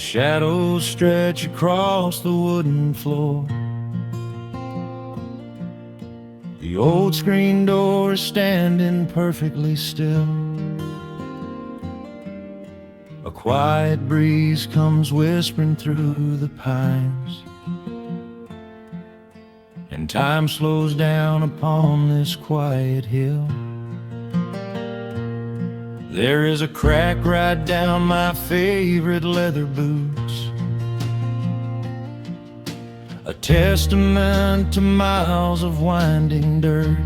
Shadows stretch across the wooden floor. The old screen door is standing perfectly still. A quiet breeze comes whispering through the pines, and time slows down upon this quiet hill. There is a crack right down my favorite leather boots, a testament to miles of winding dirt.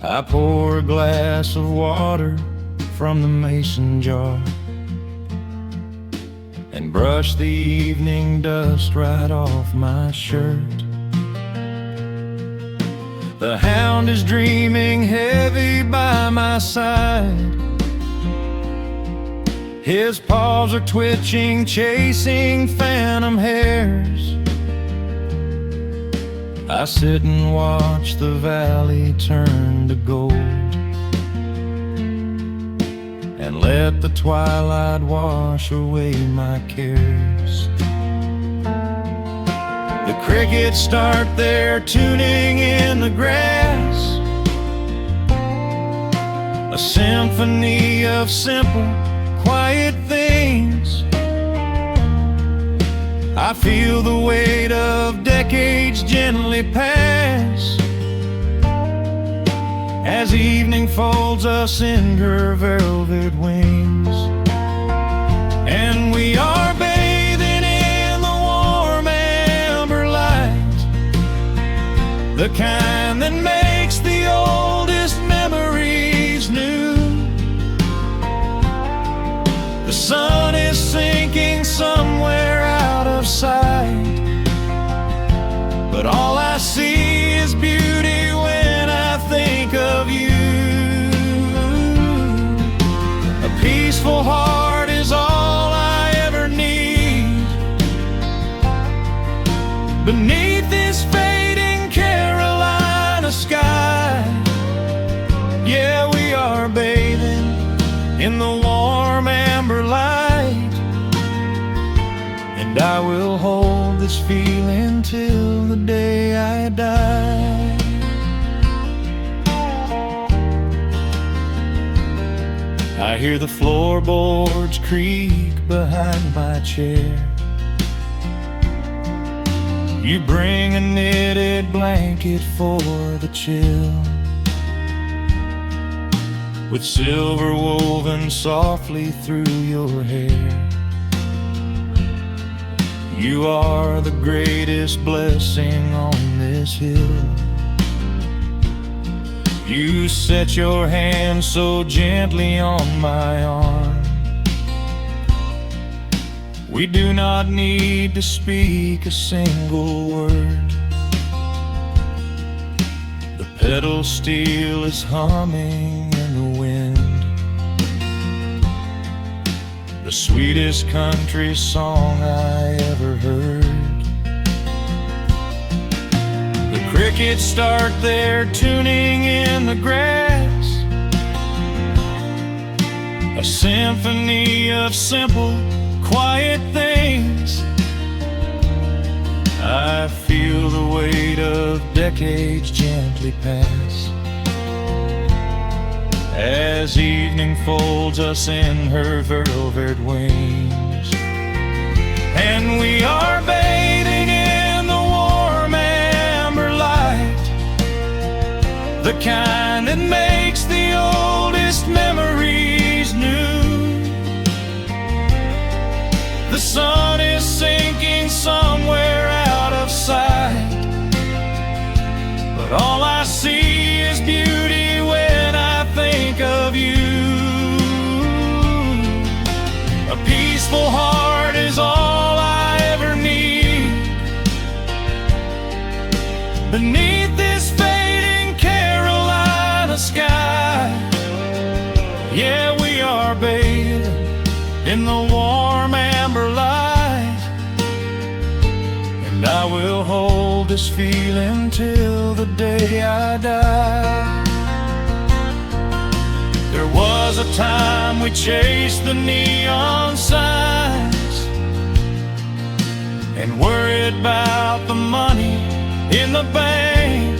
I pour a glass of water from the mason jar and brush the evening dust right off my shirt. The hound is dreaming heavy by my side. His paws are twitching, chasing phantom hares. I sit and watch the valley turn to gold, and let the twilight wash away my cares. The crickets start their tuning in the grass, a symphony of simple, quiet things. I feel the weight of decades gently pass, as evening folds us in her velvet wings. And we are bathing in the warm amber light, the kind that makes the oldest memories new. The sun is sinking somewhere out of sight, but all I see is beauty when I think of you. A peaceful heart is all I ever need. Beneath this fading Carolina sky, yeah, we are bathing in the warm amber light, and I will hold this feeling till the day I die. I hear the floorboards creak behind my chair. You bring a knitted blanket for the chill, with silver woven softly through your hair. You are the greatest blessing on this hill. You set your hand so gently on my arm. We do not need to speak a single word. The pedal steel is humming in the wind, the sweetest country song I ever heard. The crickets start their tuning in the grass, a symphony of simple, quiet things. I feel the weight of decades gently pass, as evening folds us in her velvet wings. And we are bathing in the warm amber light, the kind that makes the oldest memories new. The sun is sinking somewhere out of sight, but all I see is beauty when I think of you. A peaceful heart is all I ever need. Beneath this fading Carolina sky, yeah, we are bathing in the warm amber light, and I will hold this feeling till the day I die. There was was a time we chased the neon signs and worried about the money in the bank.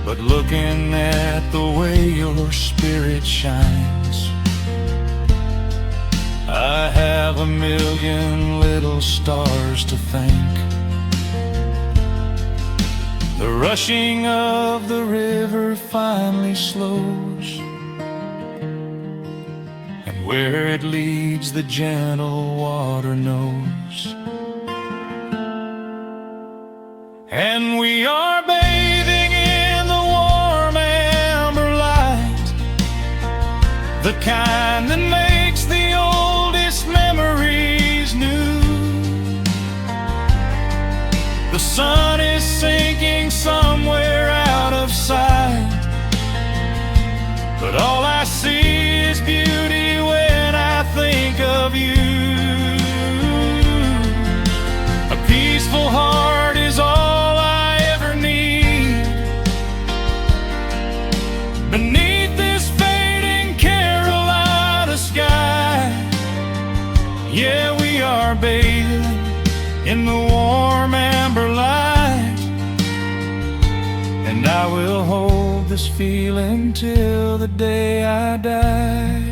But looking at the way your spirit shines, I have a million little stars to thank. The rushing of the river finally slows, and where it leads the gentle water knows. And we are bathing in the warm amber light, the kind that makes the oldest memories new. The sun is sinking somewhere out of sight, but all I see is beauty when I think of you. A peaceful heart is all I ever need. Beneath this fading Carolina sky, yeah, we are bathing in the warm amber light, and I will hold this feeling till the day I die.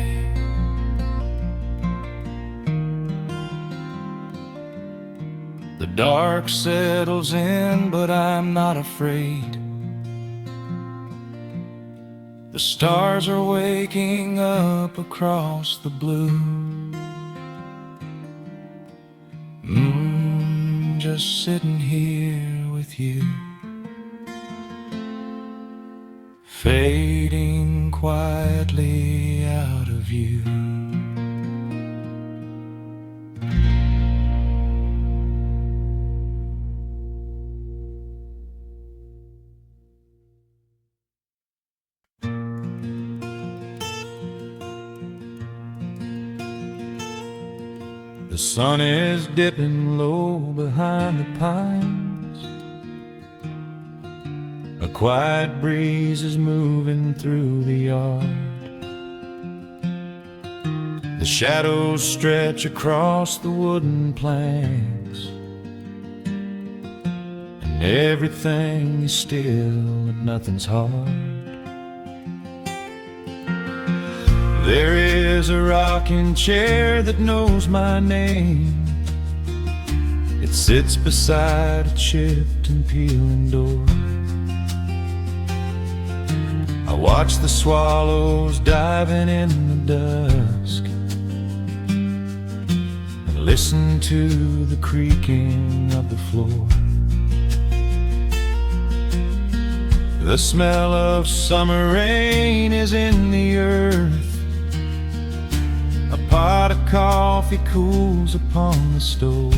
The dark settles in, but I'm not afraid. The stars are waking up across the blue. Just sitting here with you, fading quietly out of view. The sun is dipping low behind the pines. A quiet breeze is moving through the yard. The shadows stretch across the wooden planks, and everything is still and nothing's hard. There is a rocking chair that knows my name. It sits beside a chipped and peeling door. I watch the swallows diving in the dusk and listen to the creaking of the floor. The smell of summer rain is in the earth. A pot of coffee cools upon the stove.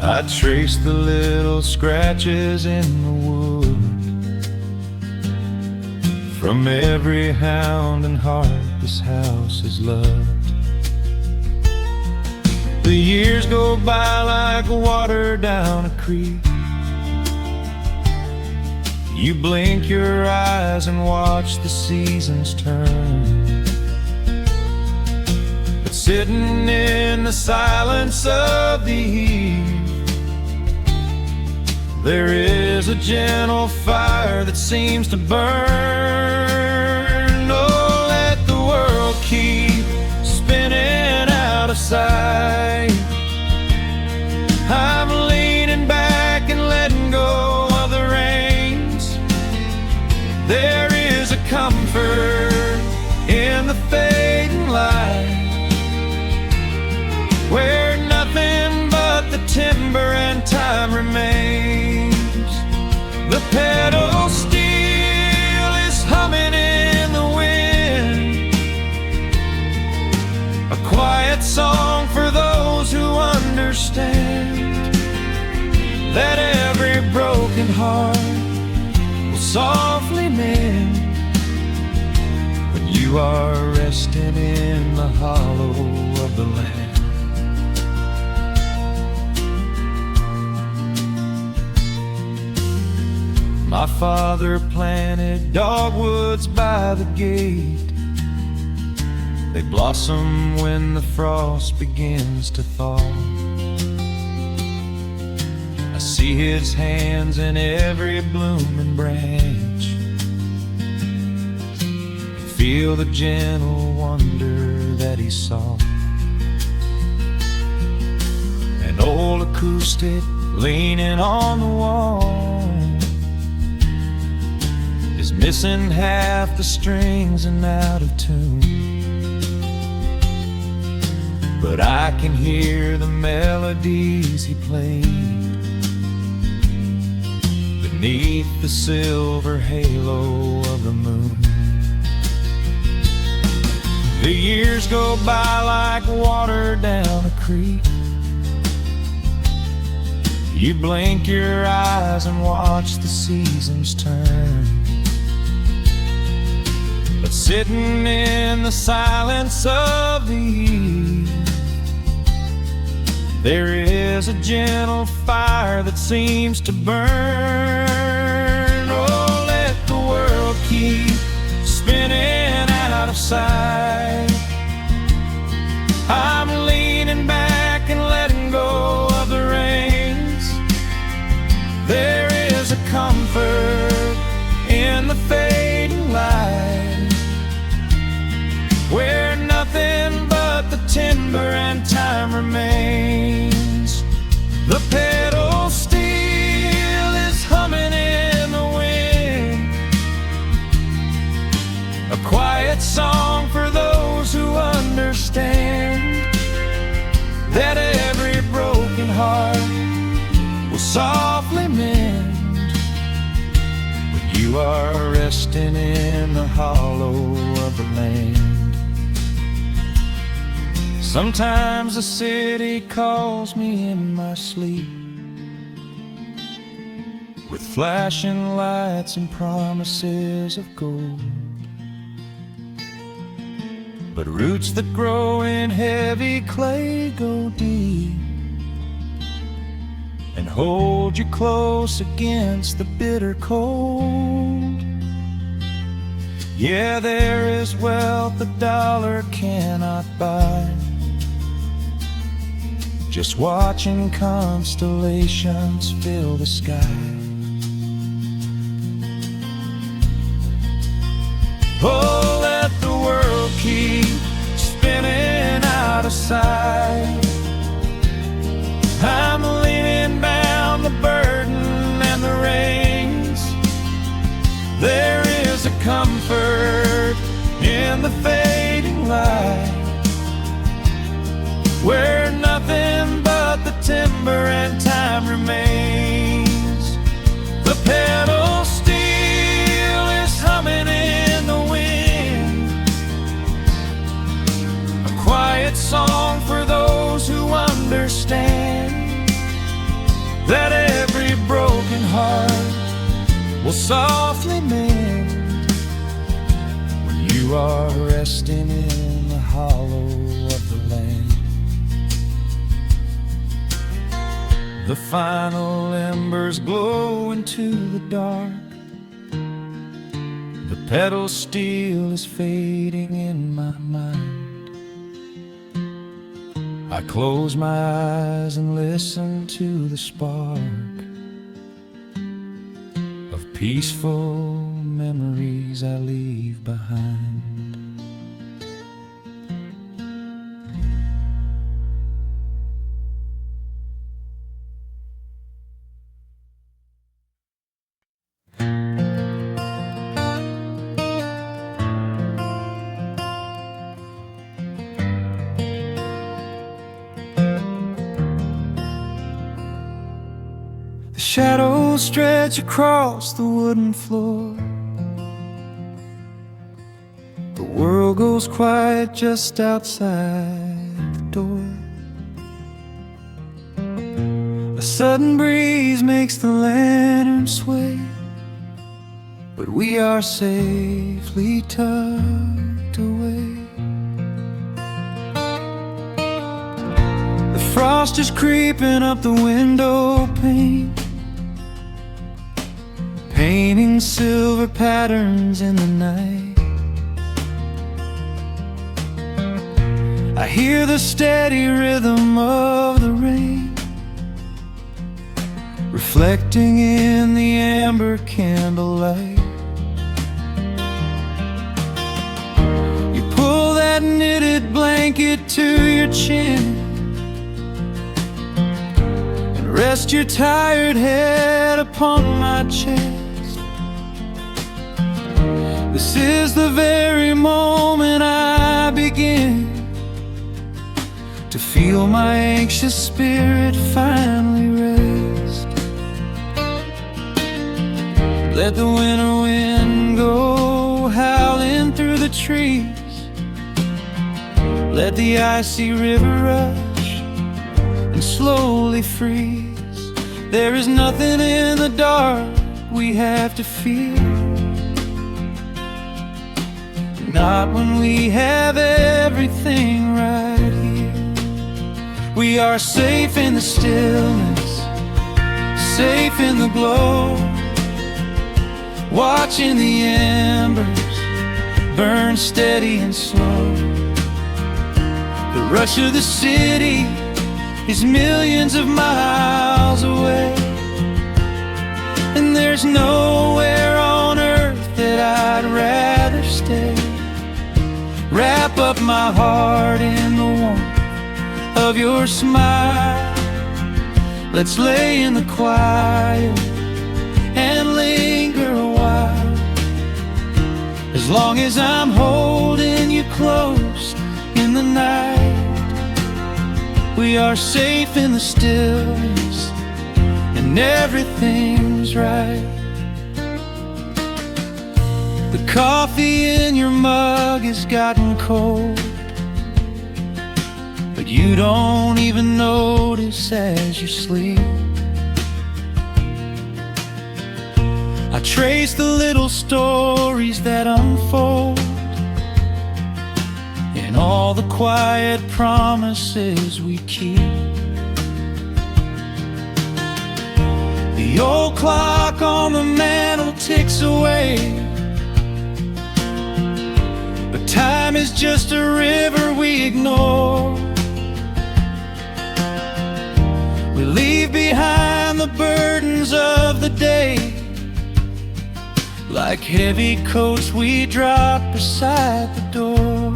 I trace the little scratches in the wood from every hound and heart this house has loved. The years go by like water down a creek. You blink your eyes and watch the seasons turn. But sitting in the silence of the eve, there is a gentle fire that seems to burn. Oh, let the world keep spinning out of sight. I'm leaning back and letting go of the reins. There is a comfort in the fading light, where nothing but the timber and time remains. The pedal steel is humming in the wind, a quiet song for those who understand that every broken heart will softly mend when you are resting in the hollow of the land. My father planted dogwoods by the gate. They blossom when the frost begins to thaw. I see his hands in every blooming branch, feel the gentle wonder that he saw. An old acoustic leaning on the wall is missing half the strings and out of tune, but I can hear the melodies he played beneath the silver halo of the moon. The years go by like water down a creek. You blink your eyes and watch the seasons turn, but sitting in the silence of the eve, there is a gentle fire that seems to burn. Oh, let the world keep spinning out of sight. I'm leaning back and letting go of the reins. There is a comfort in the fading light, where nothing but the timber and time remains. The pedal steel is humming in the wind, a quiet song for those who understand that every broken heart will softly mend when you are resting in the hollow of the land. Sometimes the city calls me in my sleep, with flashing lights and promises of gold, but roots that grow in heavy clay go deep and hold you close against the bitter cold. Yeah, there is wealth a dollar cannot buy, just watching constellations fill the sky. Oh, let the world keep spinning out of sight. I'm leaning down the burden and the reins. There is a comfort in the fading light, where nothing but the timber and time remains. The pedal steel is humming in the wind, a quiet song for those who understand that every broken heart will softly mend when you are resting in the hollow of the land. The final embers glow into the dark. The pedal steel is fading in my mind. I close my eyes and listen to the spark of peaceful memories I leave behind. Shadows stretch across the wooden floor. The world goes quiet just outside the door. A sudden breeze makes the lantern sway, but we are safely tucked away. The frost is creeping up the window pane, painting silver patterns in the night. I hear the steady rhythm of the rain reflecting in the amber candlelight. You pull that knitted blanket to your chin and rest your tired head upon my chest. This is the very moment I begin to feel my anxious spirit finally rest. Let the winter wind go howling through the trees. Let the icy river rush and slowly freeze. There is nothing in the dark we have to fear, not when we have everything right here. We are safe in the stillness, safe in the glow, watching the embers burn steady and slow. The rush of the city is millions of miles away, and there's nowhere on earth that I'd rather stay. Wrap up my heart in the warmth of your smile. Let's lay in the quiet and linger a while. As long as I'm holding you close in the night, we are safe in the stillness and everything's right. The coffee in your mug has gotten cold, but you don't even notice as you sleep. I trace the little stories that unfold in all the quiet promises we keep. The old clock on the mantle ticks away, but time is just a river we ignore. We leave behind the burdens of the day, like heavy coats we drop beside the door.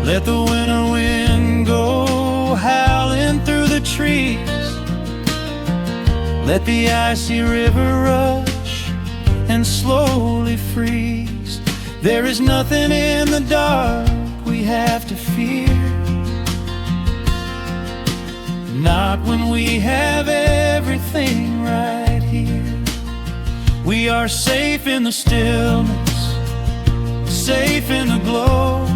Let the winter wind go howling through the trees. Let the icy river rush and slowly freeze. There is nothing in the dark we have to fear, not when we have everything right here. We are safe in the stillness, safe in the glow,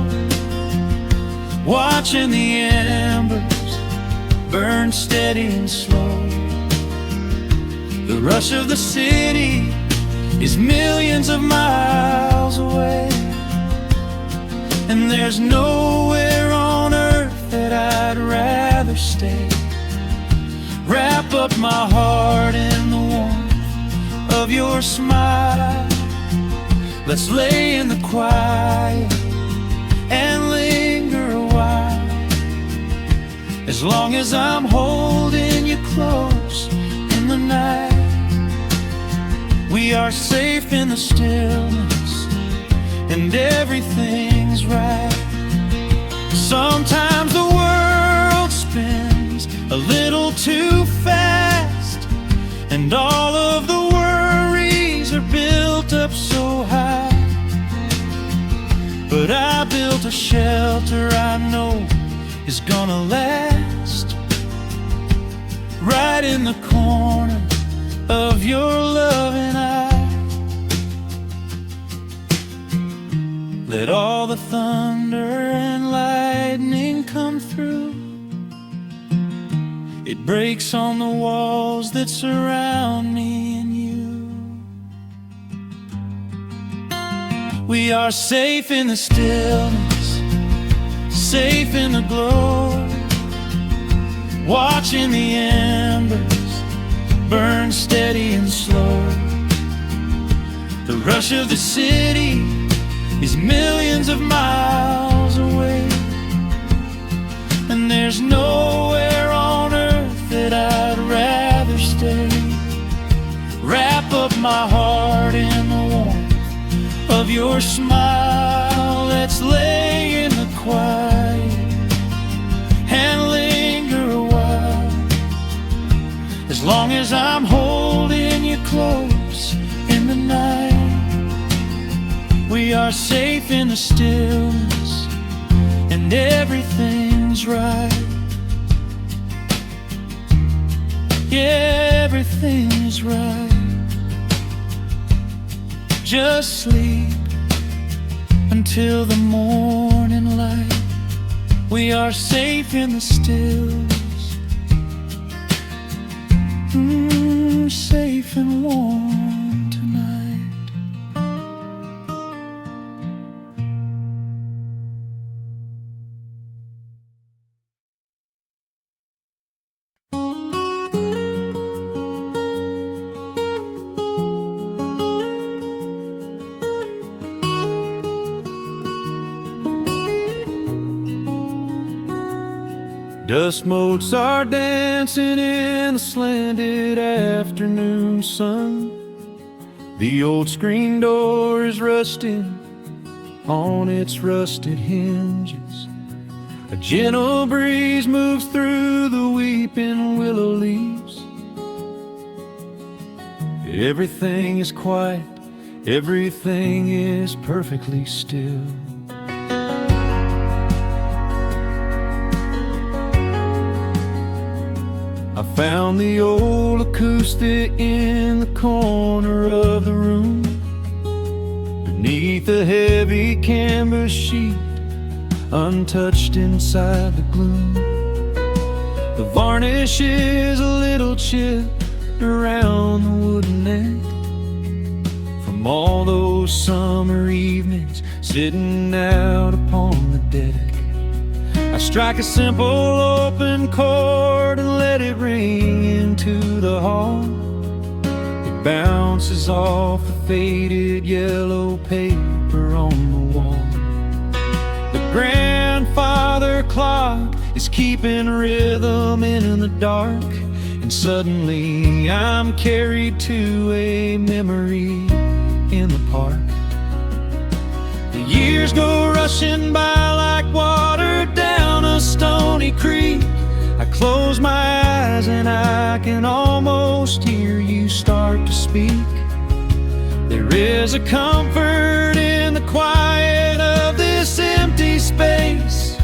watching the embers burn steady and slow. The rush of the city is millions of miles away, and there's nowhere on earth that I'd rather stay. Wrap up my heart in the warmth of your smile. Let's lay in the quiet and linger a while. As long as I'm holding you close in the night, we are safe in the stillness and everything's right. Sometimes the world spins a little too fast, and all of the worries are built up so high. But I built a shelter I know is gonna last, right in the corner of your loving eye. Let all the thunder and lightning come through. It breaks on the walls that surround me and you. We are safe in the stillness, safe in the glow, watching the embers burns steady and slow. The rush of the city is millions of miles away, and there's nowhere on earth that I'd rather stay. Wrap up my heart in the warmth of your smile. Let's lay in the quiet and linger a while. As long as I'm holding you close in the night, we are safe in the stillness, and everything's right. Yeah, everything's right. Just sleep until the morning light. We are safe in the stillness, safe and warm tonight. Dust motes are dancing in the slanted afternoon sun. The old screen door is rusting on its rusted hinges. A gentle breeze moves through the weeping willow leaves. Everything is quiet, everything is perfectly still. I found the old acoustic in the corner of the room, beneath a heavy canvas sheet, untouched inside the gloom. The varnish is a little chipped around the wooden neck, from all those summer evenings sitting out upon the deck. I strike a simple open chord and let it ring into the hall. It bounces off the faded yellow paper on the wall. The grandfather clock is keeping rhythm in the dark, and suddenly I'm carried to a memory in the park. The years go rushing by like water down a stony creek. I close my eyes and I can almost hear you start to speak. There is a comfort in the quiet of this empty space,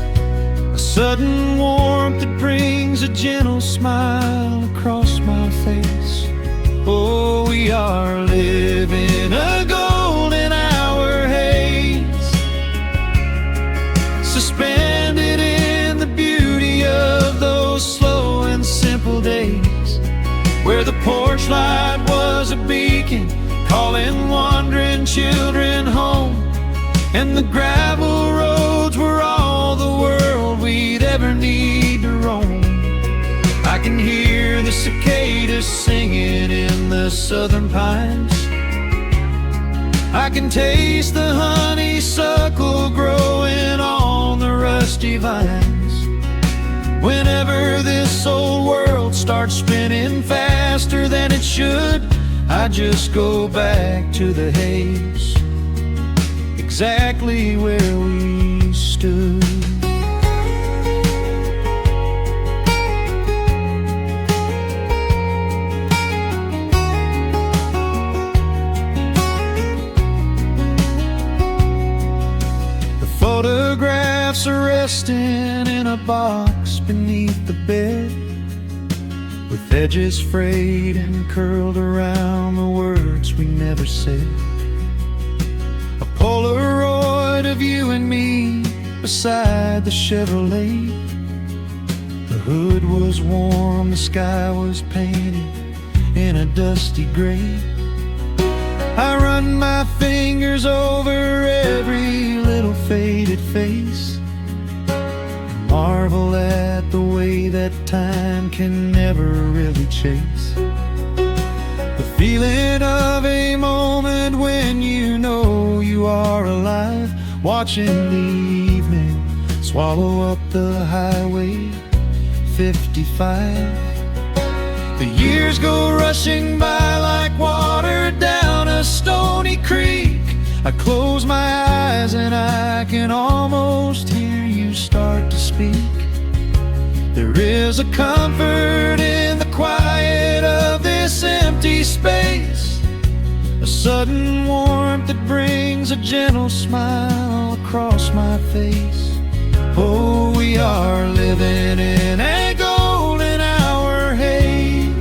a sudden warmth that brings a gentle smile across my face. Oh, we are living a golden hour haze, suspended in the beauty of those slow and simple days, where the porch light was a beacon calling wandering children home, and the gravel roads were all the world we'd ever need to roam. I can hear the cicadas singing in the southern pines. I can taste the honeysuckle growing on the rusty vines. Whenever this old world starts spinning faster than it should, I just go back to the haze, exactly where we stood. Photographs are resting in a box beneath the bed, with edges frayed and curled around the words we never said. A Polaroid of you and me beside the Chevrolet. The hood was warm, the sky was painted in a dusty gray. I run my fingers over every little faded face, and marvel at the way that time can never really chase. feeling of a moment when you know you are alive, watching the evening swallow up the highway 55. The years go rushing by like water down a stony creek. I close my eyes and I can almost hear you start to speak. There is a comfort in the quiet of this empty space, a sudden warmth that brings a gentle smile across my face. Oh, we are living in a golden hour haze,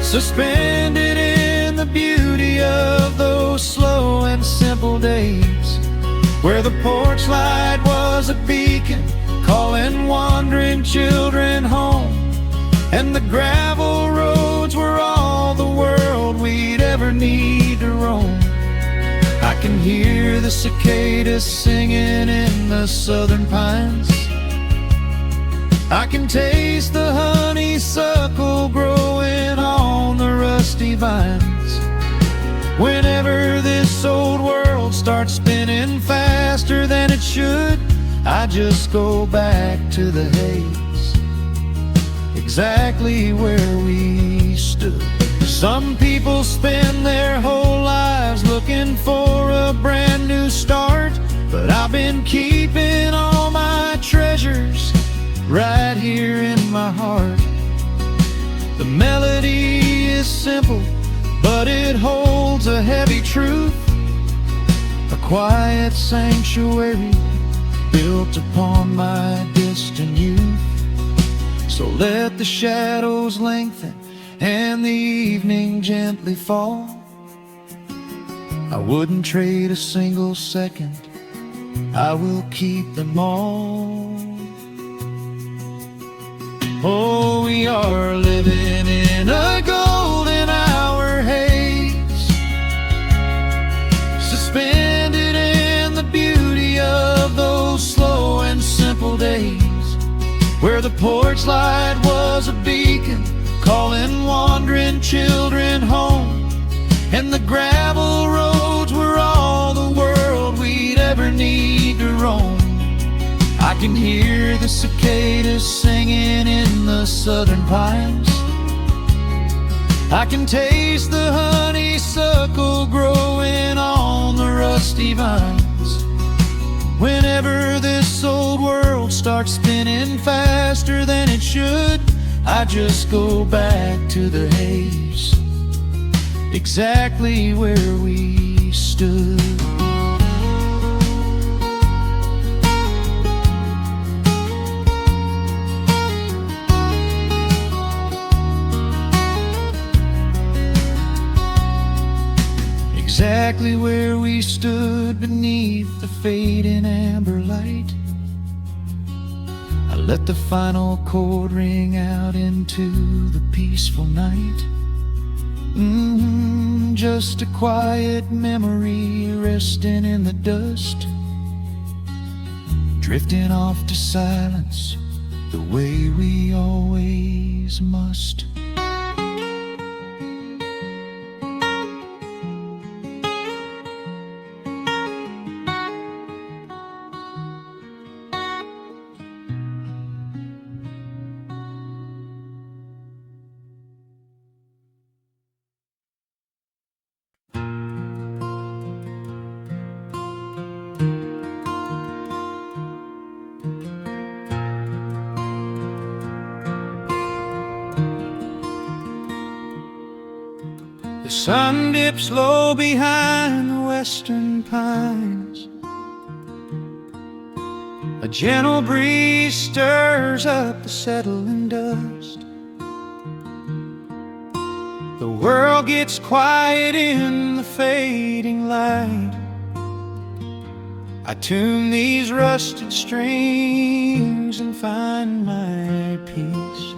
suspended in the beauty of those slow and simple days, where the porch light was a beacon calling wandering children home, and the gravel roads were all the world we'd ever need to roam. I can hear the cicadas singing in the southern pines. I can taste the honeysuckle growing on the rusty vines. Whenever this old world starts spinning faster than it should, I just go back to the haze, exactly where we stood. Some people spend their whole lives looking for a brand new start, but I've been keeping all my treasures right here in my heart. The melody is simple, but it holds a heavy truth, a quiet sanctuary built upon my distant youth. So let the shadows lengthen and the evening gently fall. I wouldn't trade a single second, I will keep them all. Oh, we are living in a golden hour haze, suspended in the beauty of those slow and simple days, where the porch light was a beacon calling wandering children home, and the gravel roads were all the world we'd ever need to roam. I can hear the cicadas singing in the southern pines. I can taste the honeysuckle growing on the rusty vines. Whenever this old world starts spinning faster than it should, I just go back to the haze, exactly where we stood. Exactly where we stood beneath the fading amber light. I let the final chord ring out into the peaceful night. Just a quiet memory resting in the dust, drifting off to silence the way we always must. The sun dips low behind the western pines. A gentle breeze stirs up the settling dust. The world gets quiet in the fading light. I tune these rusted strings and find my peace.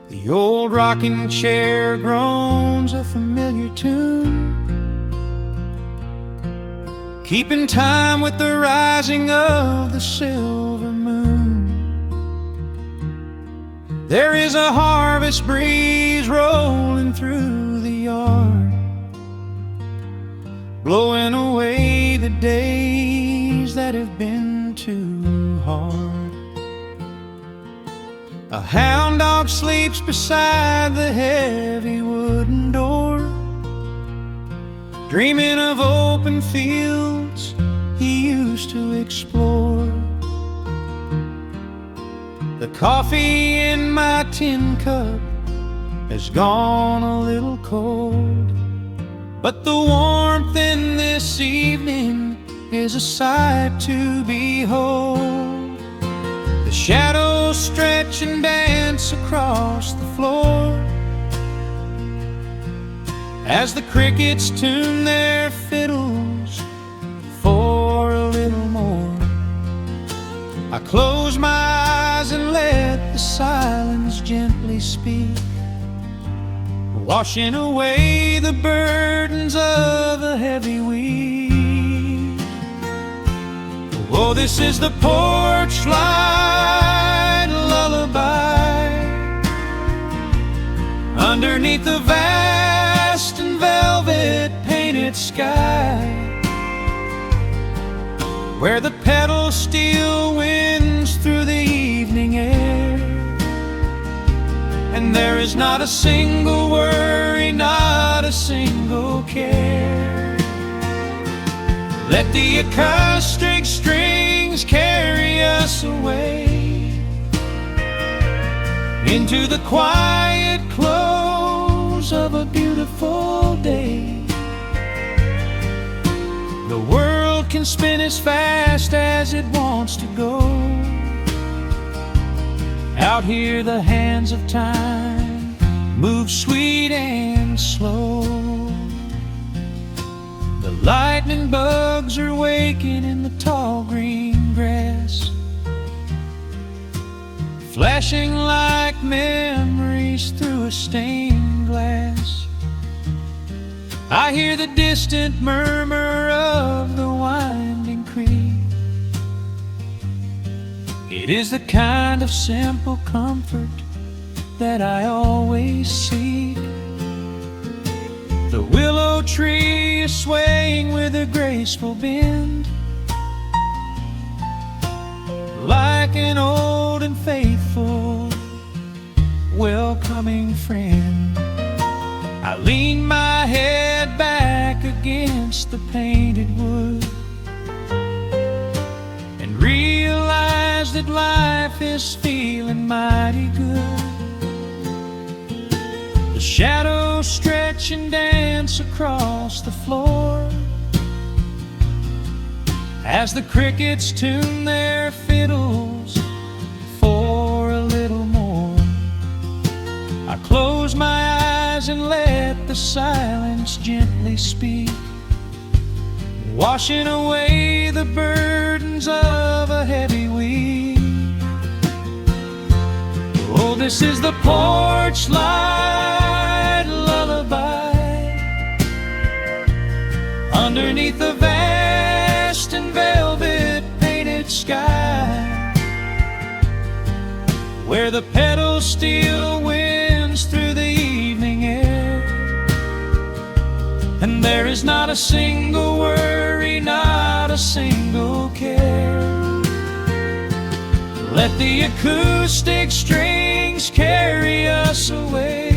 The old rocking chair groans a familiar tune, keeping time with the rising of the silver moon. There is a harvest breeze rolling through the yard, blowing away the days that have been too hard. A hound dog sleeps beside the heavy wooden door, dreaming of open fields he used to explore. The coffee in my tin cup has gone a little cold, but the warmth in this evening is a sight to behold. The shadows stretch and dance across the floor as the crickets tune their fiddles for a little more. I close my eyes and let the silence gently speak, washing away the burdens of a heavy week. Oh, this is the porch light lullaby underneath the vast and velvet painted sky, where the pedal steel winds through the evening air, and there is not a single worry, not a single care. Let the acoustic strings carry us away into the quiet close of a beautiful day. The world can spin as fast as it wants to go. Out here the hands of time move sweet and slow. The lightning bugs are waking in the tall green grass, flashing like memories through a stained glass. I hear the distant murmur of the winding creek. It is the kind of simple comfort that I always seek. The willow tree is swaying with a graceful bend, like an old and faithful welcoming friend. I lean my head back against the painted wood and realize that life is feeling mighty good. The shadows stretch and dance across the floor as the crickets tune their fiddles for a little more. I close my eyes and let the silence gently speak, washing away the burdens of a heavy week. Oh, this is the porch light lullaby underneath the vast and velvet painted sky, where the pedal steel winds through the evening air, and there is not a single worry, not a single care. Let the acoustic strings carry us away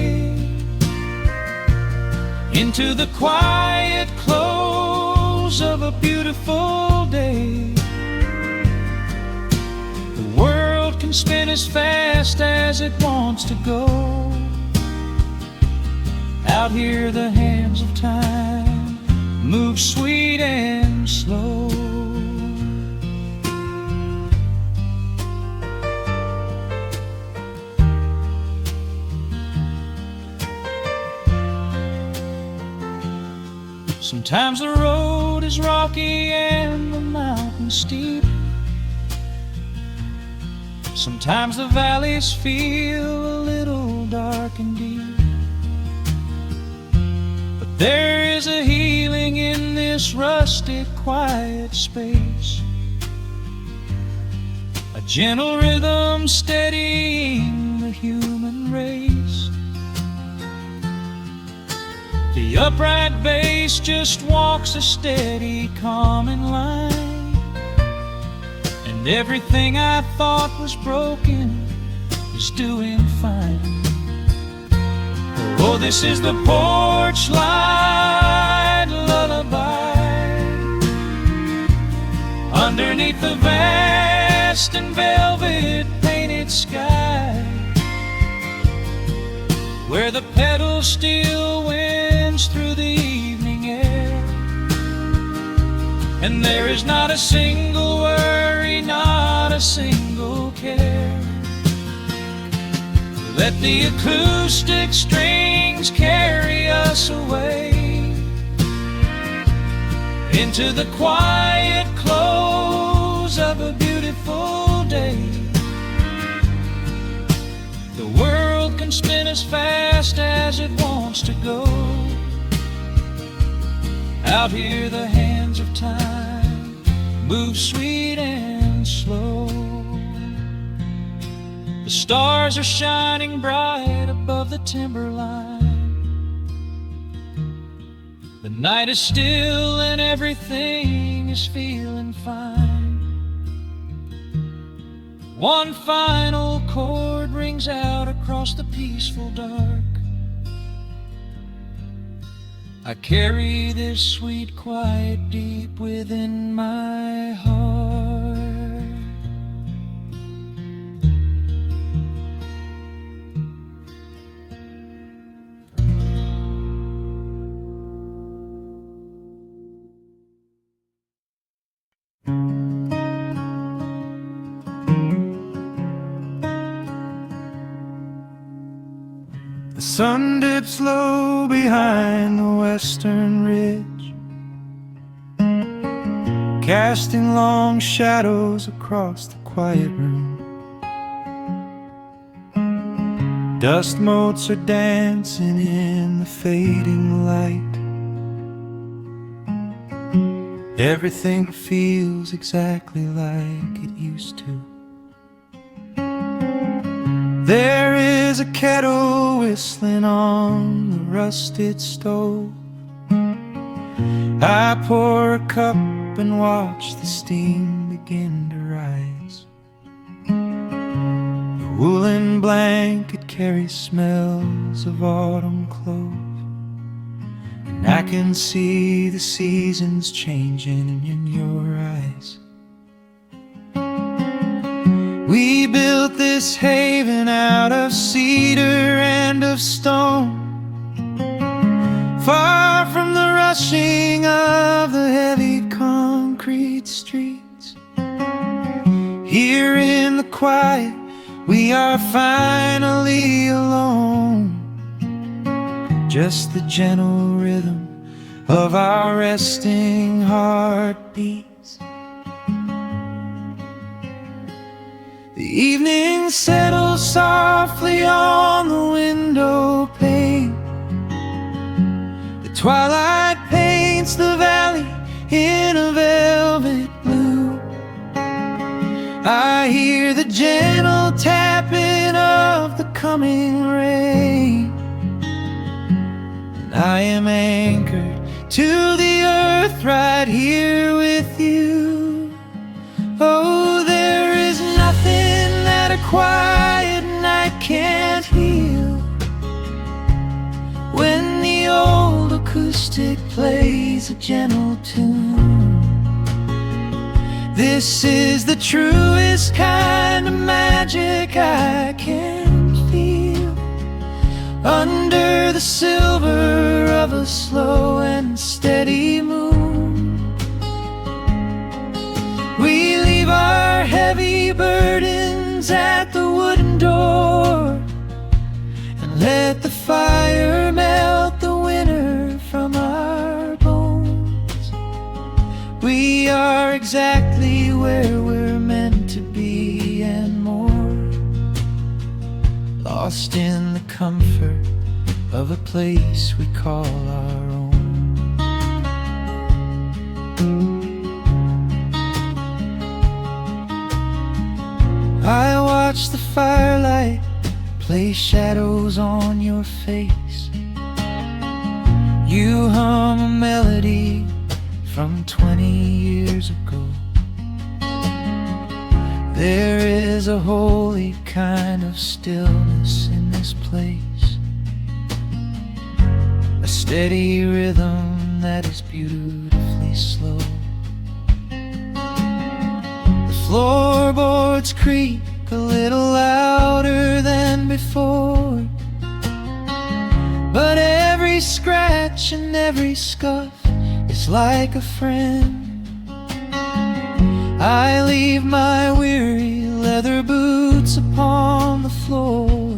into the quiet close of a beautiful day. The world can spin as fast as it wants to go. Out here the hands of time move sweet and slow. Sometimes the road is rocky and the mountain steep. Sometimes the valleys feel a little dark and deep. But there is a healing in this rustic, quiet space, a gentle rhythm steadying the human race. The upright bass just walks a steady, calming line, and everything I thought was broken is doing fine. Oh, this is the porch light lullaby underneath the vast and velvet painted sky, where the pedal still winds through the evening air, and there is not a single worry, not a single care. Let the acoustic strings carry us away into the quiet close of a beautiful day. The world can spin as fast as it wants to go. Out here the hands of time move sweet and slow. The stars are shining bright above the timberline. The night is still and everything is feeling fine. One final chord rings out across the peaceful dark. I carry this sweet quiet deep within my heart. The sun dips low behind the western ridge, casting long shadows across the quiet room. Dust motes are dancing in the fading light. Everything feels exactly like it used to. There is a kettle whistling on the rusted stove. I pour a cup and watch the steam begin to rise. The woolen blanket carries smells of autumn clove, and I can see the seasons changing in your eyes. We built this haven out of cedar and of stone, far from the rushing of the heavy concrete streets. Here in the quiet, we are finally alone. Just the gentle rhythm of our resting heartbeats. The evening settles softly on the window pane. The twilight paints the valley in a velvet blue. I hear the gentle tapping of the coming rain, and I am anchored to the earth right here with you. Oh, there is nothing that a quiet night can't heal, when the old acoustic plays a gentle tune. This is the truest kind of magic I can feel, under the silver of a slow and steady moon. We leave our heavy burdens at the wooden door, and let the fire melt the winter from our bones. We are exactly where we're meant to be and more, lost in the comfort of a place we call our own. I watch the firelight Play shadows on your face. You hum a melody from 20 years ago. There is a holy kind of stillness in this place, a steady rhythm that is beautifully slow. The floorboards creak a little louder than before, but every scratch and every scuff is like a friend. I leave my weary leather boots upon the floor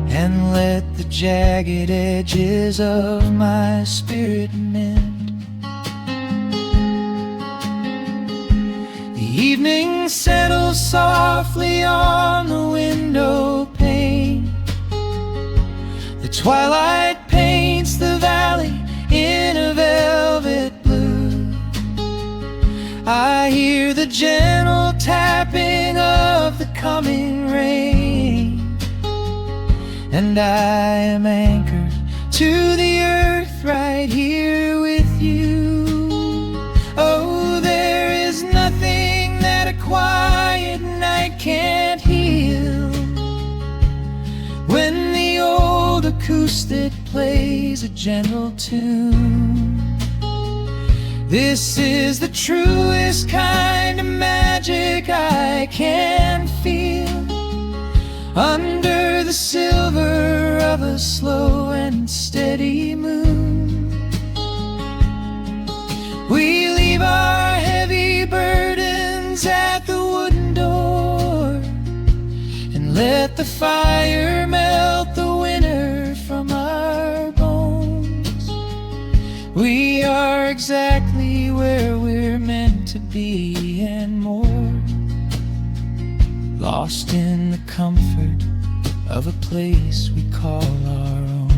and let the jagged edges of my spirit mend. The evening settles softly on the window pane. The twilight paints the valley in a velvet blue. I hear the gentle tapping of the coming rain, and I am anchored to the earth right here with you. Oh, there is nothing that a quiet night can't heal. When the old acoustic plays a gentle tune, this is the truest kind of magic I can feel. Under the silver of a slow and steady moon, we leave our heavy burdens at the wooden door and let the fire melt the winter from our bones. We are exactly where we're meant to be and more, lost in the comfort of a place we call our own.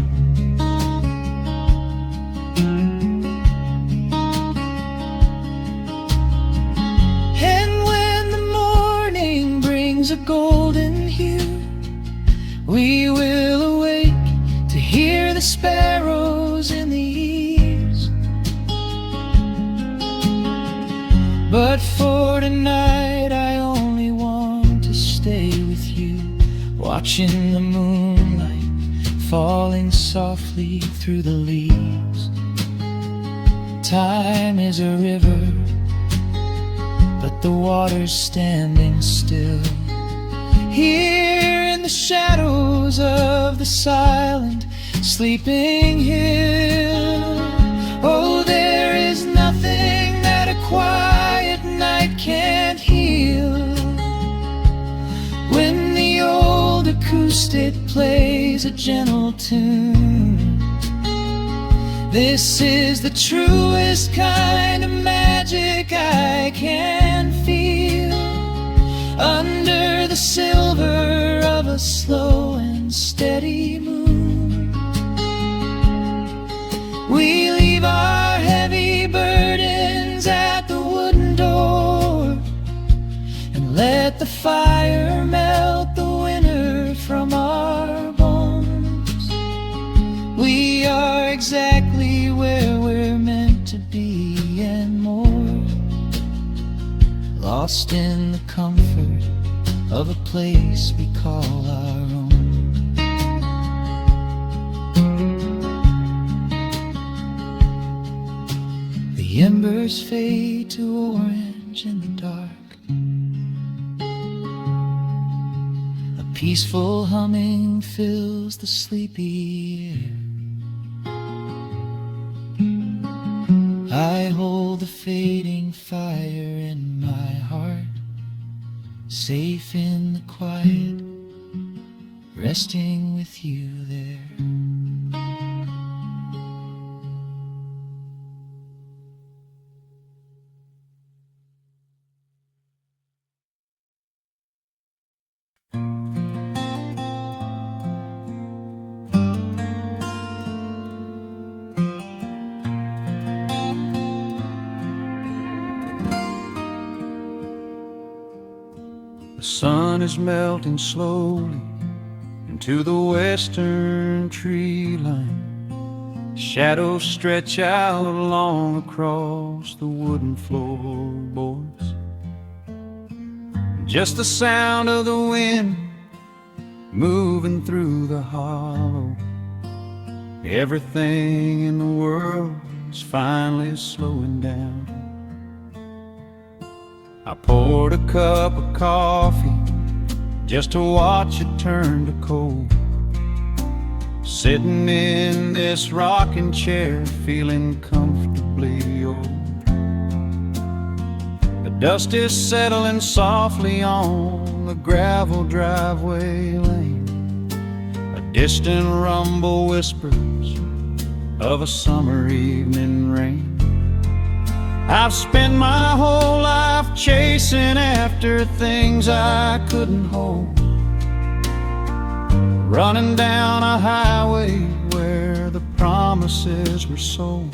And when the morning brings a golden hue, we will awake to hear the sparrows in the eaves. But for tonight I only want to stay with you, watching the moonlight falling softly through the leaves. Time is a river, but the water's standing still. Here in the shadows of the silent sleeping hill, oh, there is nothing that a quiet night can't heal. When the old acoustic plays a gentle tune, this is the truest kind of magic I can feel. Under the silver of a slow and steady moon, we leave our heavy burdens at the wooden door and let the fire melt the winter from our bones. We are exactly where we're meant to be and more, lost in the comfort of a place we call our own. The embers fade to orange in the dark. A peaceful humming fills the sleepy air. I hold the fading fire in my heart, safe in the quiet, resting with you there. The sun is melting slowly into the western tree line. Shadows stretch out long across the wooden floorboards. Just the sound of the wind moving through the hollow. Everything in the world is finally slowing down. I poured a cup of coffee just to watch it turn to cold. Sitting in this rocking chair, feeling comfortably old. The dust is settling softly on the gravel driveway lane. A distant rumble whispers of a summer evening rain. I've spent my whole life chasing after things I couldn't hold, running down a highway where the promises were sold.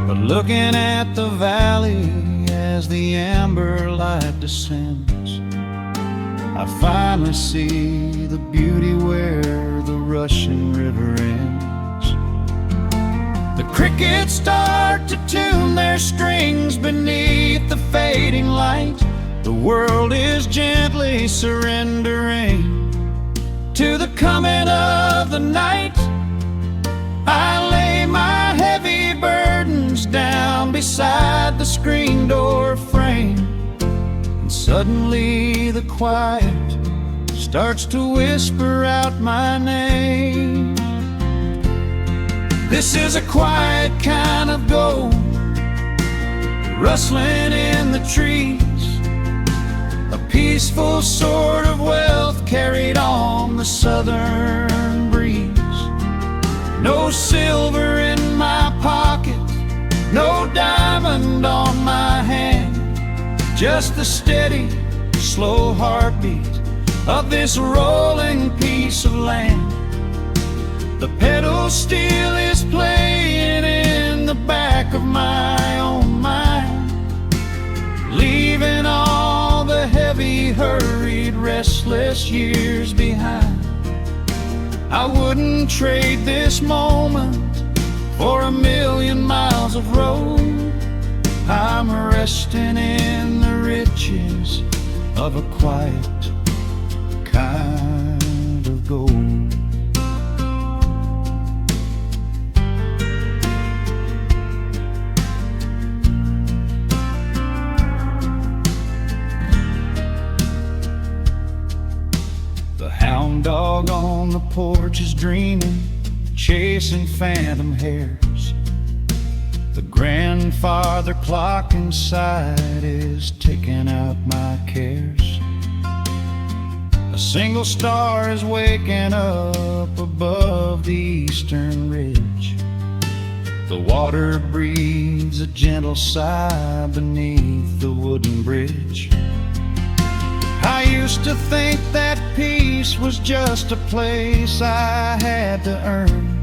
But looking at the valley as the amber light descends, I finally see the beauty where the rushing river ends. The crickets start to tune their strings beneath the fading light. The world is gently surrendering to the coming of the night. I lay my heavy burdens down beside the screen door frame, and suddenly the quiet starts to whisper out my name. This is a quiet kind of gold, rustling in the trees, a peaceful sort of wealth carried on the southern breeze. No silver in my pocket, no diamond on my hand, just the steady, slow heartbeat of this rolling piece of land. The pedal steel is playing in the back of my own mind, leaving all the heavy, hurried, restless years behind. I wouldn't trade this moment for 1,000,000 miles of road. I'm resting in the riches of a quiet kind of gold. Hound dog on the porch is dreaming, chasing phantom hares. The grandfather clock inside is ticking out my cares. A single star is waking up above the eastern ridge. The water breathes a gentle sigh beneath the wooden bridge. I used to think that peace was just a place I had to earn,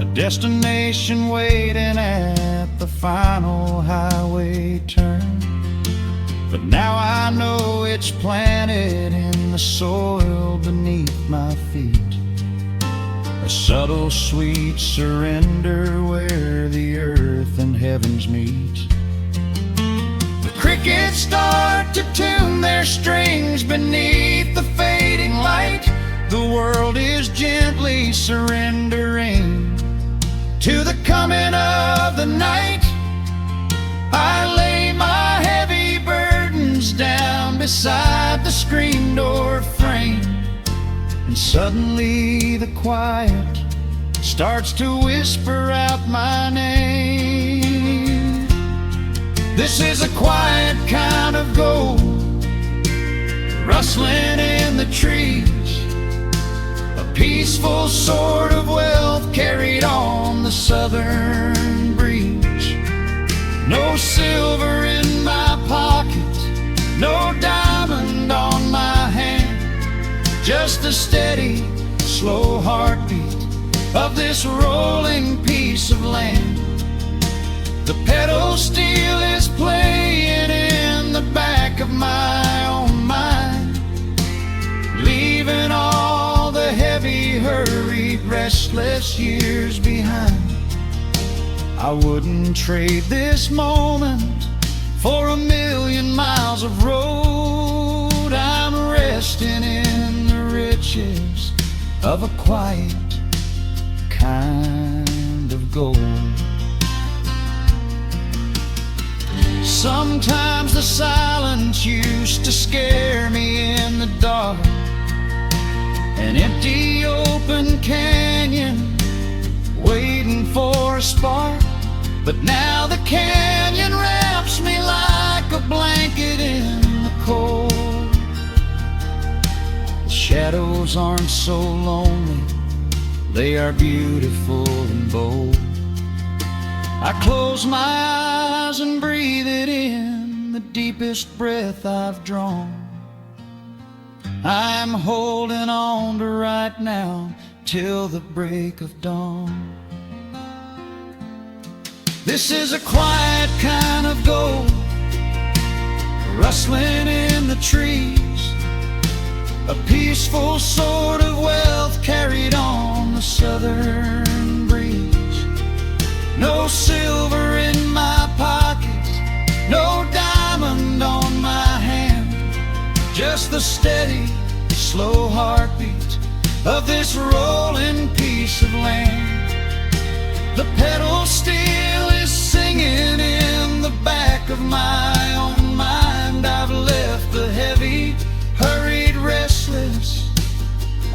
a destination waiting at the final highway turn. But now I know it's planted in the soil beneath my feet, a subtle sweet surrender where the earth and heavens meet. Crickets start to tune their strings beneath the fading light. The world is gently surrendering to the coming of the night. I lay my heavy burdens down beside the screen door frame, and suddenly the quiet starts to whisper out my name. This is a quiet kind of gold, rustling in the trees, a peaceful sort of wealth carried on the southern breeze. No silver in my pocket, no diamond on my hand, just the steady, slow heartbeat of this rolling piece of land. The pedal steel is playing in the back of restless years behind. I wouldn't trade this moment for 1,000,000 miles of road. I'm resting in the riches of a quiet kind of gold. Sometimes the silence used to scare me in the dark, an empty open canyon waiting for a spark. But now the canyon wraps me like a blanket in the cold. The shadows aren't so lonely, they are beautiful and bold. I close my eyes and breathe it in, the deepest breath I've drawn. I'm holding on to right now till the break of dawn. This is a quiet kind of gold, rustling in the trees, a peaceful sort of wealth carried on the southern breeze. No silver in my pockets, no diamond on my hand, just the steady, slow heartbeat of this rolling piece of land. The pedal steel is singing in the back of my own mind. I've left the heavy, hurried, restless,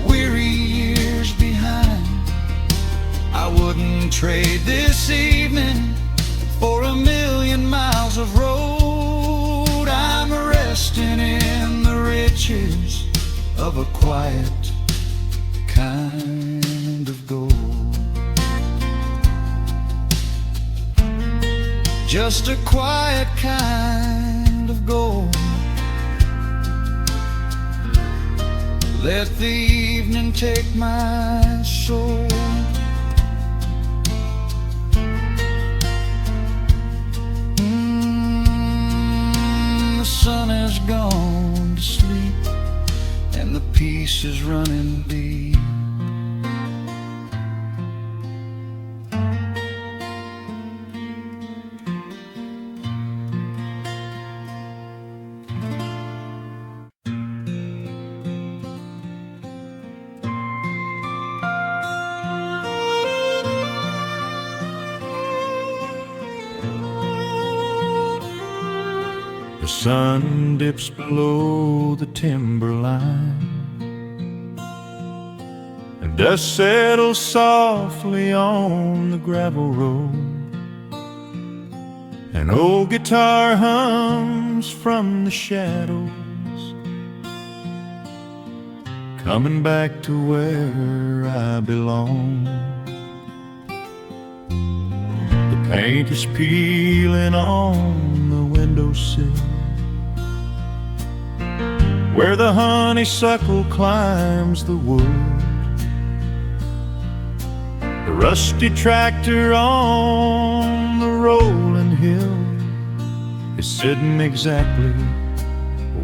weary years behind. I wouldn't trade this evening for 1,000,000 miles of road. I'm resting in the riches of a quiet kind of gold. Just a quiet kind of gold. Let the evening take my soul. The sun has gone to sleep and the peace is running deep. The sun dips below the timberline, and dust settles softly on the gravel road. An old guitar hums from the shadows, coming back to where I belong. The paint is peeling on the windowsill, where the honeysuckle climbs the wood. The rusty tractor on the rolling hill is sitting exactly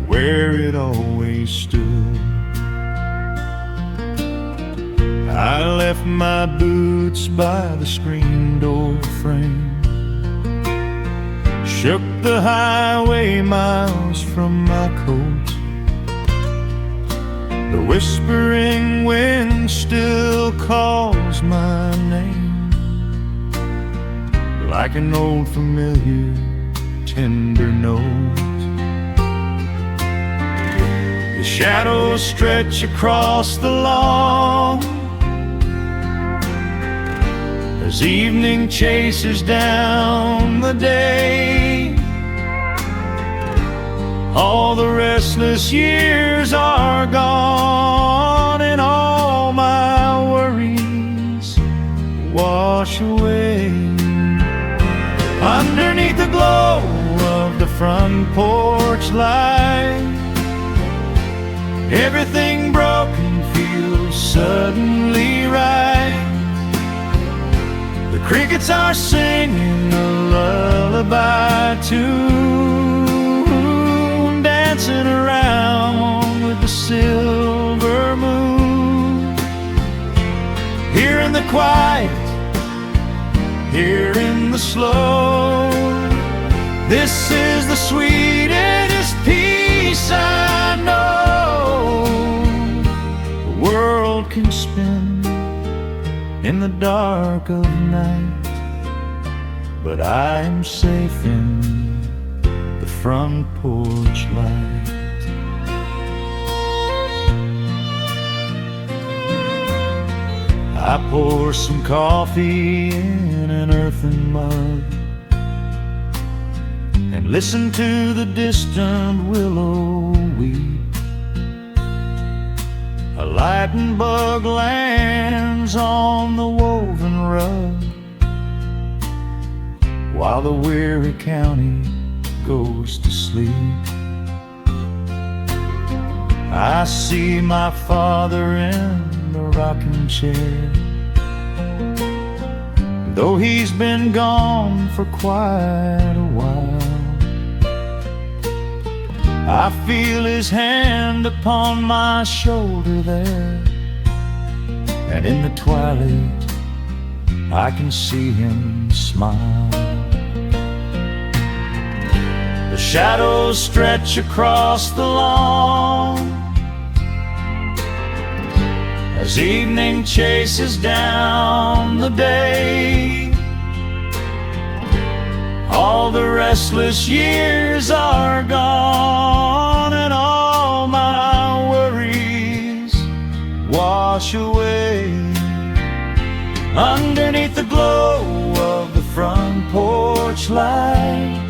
where it always stood. I left my boots by the screen door frame, shook the highway miles from my coat. The whispering wind still calls my name, like an old familiar tender note. The shadows stretch across the lawn as evening chases down the day. All the restless years are gone, and all my worries wash away. Underneath the glow of the front porch light, everything broken feels suddenly right. The crickets are singing a lullaby tune, dancing around with the silver moon. Here in the quiet, here in the slow. This is the sweetest peace I know. The world can spin in the dark of night, but I am safe in the front porch light. I pour some coffee in an earthen mug and listen to the distant willow weep. A lightning bug lands on the woven rug while the weary county goes to sleep. I see my father in the rocking chair, though he's been gone for quite a while. I feel his hand upon my shoulder there, and in the twilight I can see him smile. The shadows stretch across the lawn as evening chases down the day. All the restless years are gone, and all my worries wash away. Underneath the glow of the front porch light,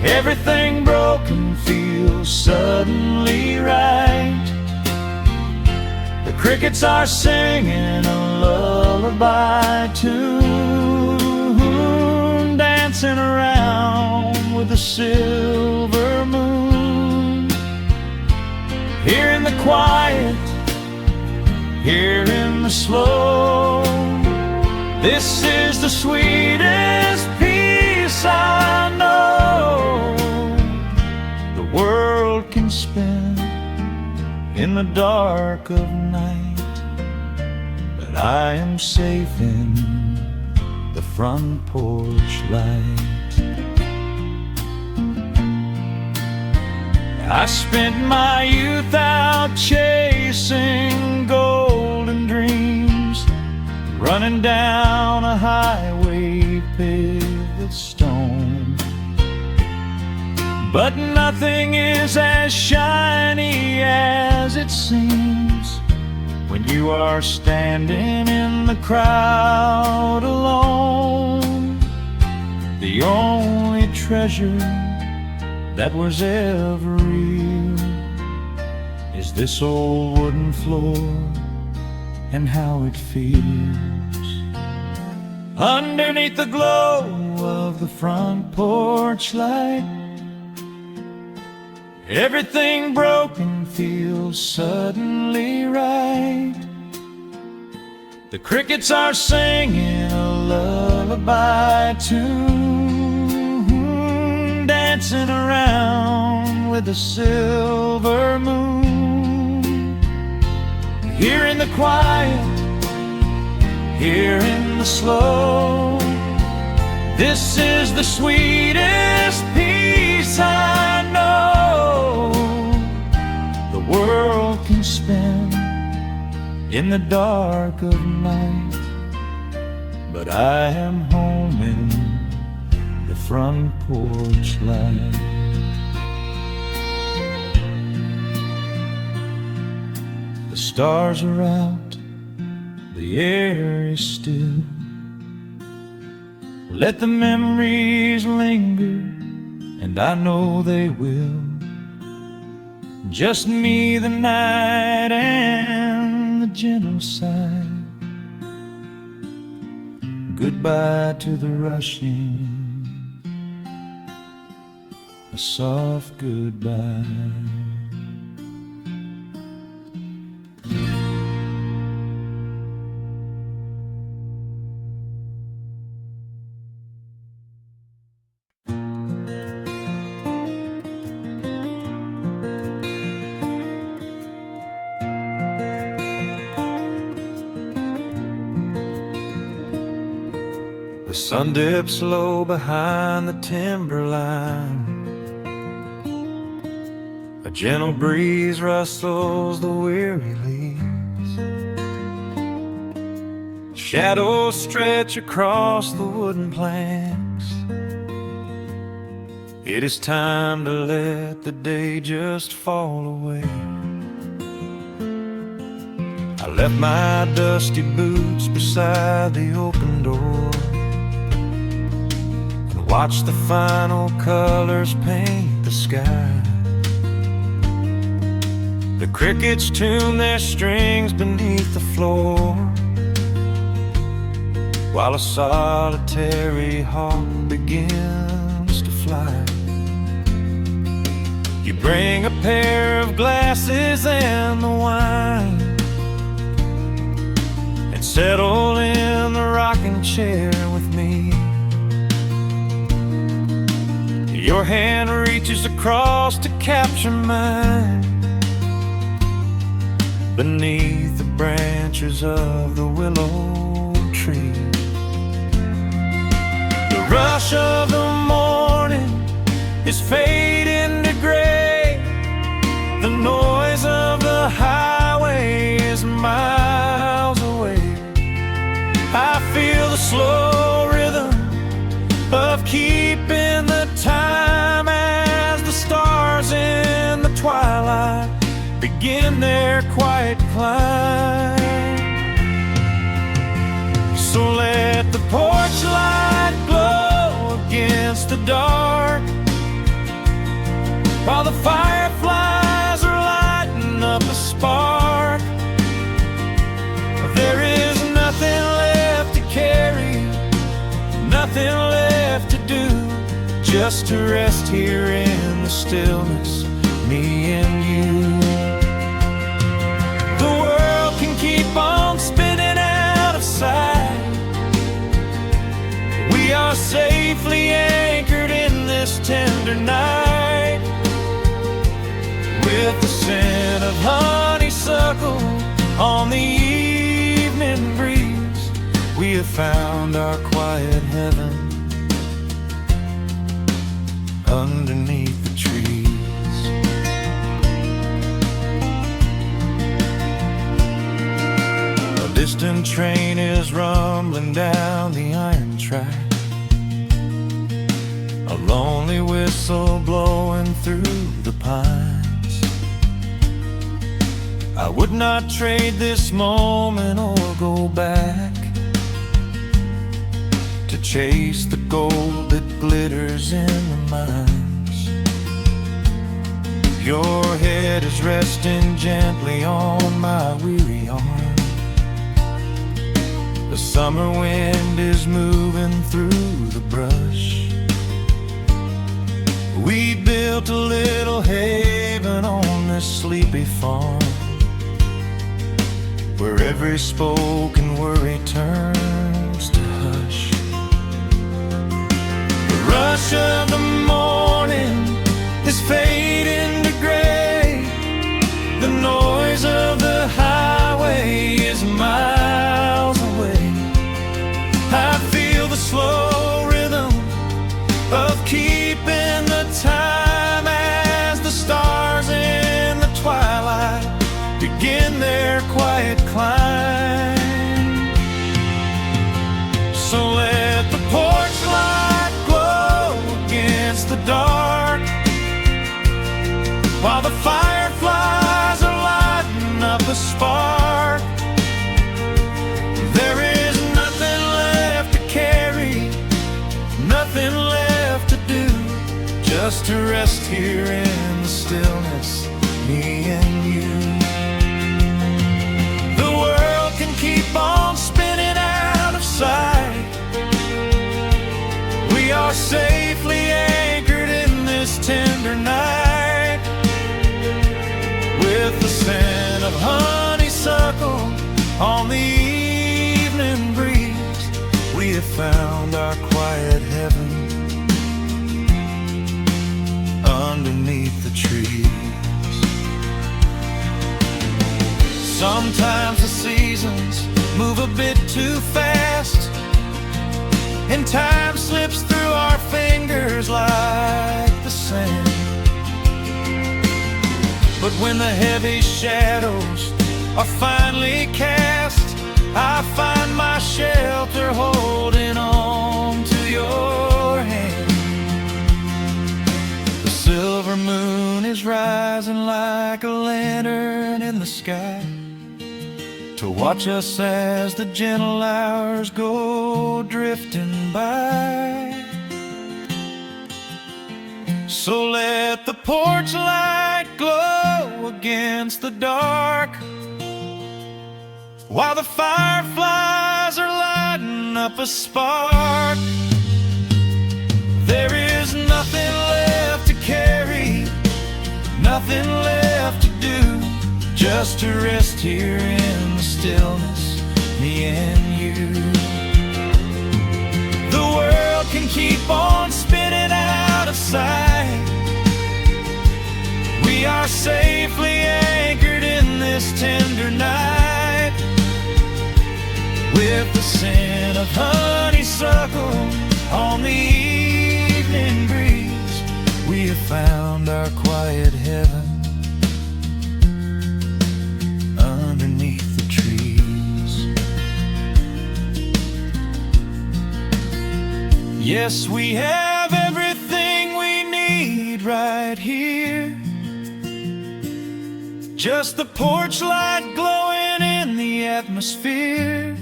everything broken feels suddenly right. The crickets are singing a lullaby tune, dancing around with the silver moon. Here in the quiet, here in the slow, this is the sweetest peace I know. The world can spin in the dark of night, but I am safe in the front porch light. I spent my youth out chasing golden dreams, running down a highway paved with stone. But nothing is as shiny as it seems when you are standing in the crowd alone. The only treasure that was ever real is this old wooden floor and how it feels. Underneath the glow of the front porch light, everything broken feels suddenly right. The crickets are singing a lullaby tune, dancing around with the silver moon. Here in the quiet, here in the slow, this is the sweetest peace I know. The world can spin in the dark of night, but I am home in the front porch light. The stars are out, the air is still. Let the memories linger, and I know they will. Just me, the night, and the gentle sigh. Goodbye to the rushing, a soft goodbye. sun dips low behind the timberline. A gentle breeze rustles the weary leaves. Shadows stretch across the wooden planks. It is time to let the day just fall away. I left my dusty boots beside the open door and watched the final colors paint the sky. The crickets tune their strings beneath the floor, while a solitary hawk begins to fly. You bring a pair of glasses and the wine, and settle in the rocking chair with me. Your hand reaches across to capture mine beneath the branches of the willow tree. The rush of the morning is fading to gray. The noise of the highway is miles away. I feel the slow rhythm of keeping the time as the stars in the twilight begin their quiet climb. So let the porch light glow against the dark, while the fireflies are lighting up a spark. There is nothing left to carry, nothing left to do, just to rest here in the stillness, me and you. The world can keep on spinning out of sight. We are safely anchored in this tender night. With the scent of honeysuckle on the evening breeze, we have found our quiet heaven underneath the trees. A distant train is rumbling down the iron track, a lonely whistle blowing through the pines. I would not trade this moment or go back to chase the gold that glitters in the mines. Your head is resting gently on my weary arm. The summer wind is moving through the brush. We built a little haven on this sleepy farm, where every spoken worry turns to hush. The rush of the morning is fading to gray. The noise of the highway is miles away. I feel the slow rhythm of keeping the time as the stars in the twilight begin their quiet climb. So let the porch light glow against the dark, while the fireflies are lighting up a spark. There is nothing left to carry, nothing left to do, just to rest here in the stillness, me and you. The world can keep on spinning out of sight. We are safely anchored in this tender night. With the scent of honeysuckle on the evening breeze, we have found our quiet heaven underneath the trees. Sometimes the seasons move a bit too fast, and time slips through our fingers like the sand. But when the heavy shadows are finally cast, I find my shelter holding on to your hand. The silver moon is rising like a lantern in the sky to watch us as the gentle hours go drifting by. So let the porch light glow against the dark, while the fireflies are lighting up a spark. There is nothing left to carry, nothing left to do, just to rest here in the stillness, me and you. The world can keep on spinning out of sight. We are safely anchored in this tender night, with the scent of honeysuckle on the evening breeze. We have found our quiet heaven underneath the trees. Yes, we have everything we need right here, just the porch light glowing in the atmosphere.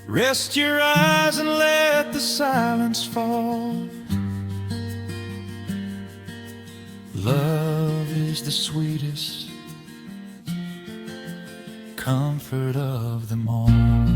Rest your eyes and let the silence fall. Love is the sweetest comfort of them all.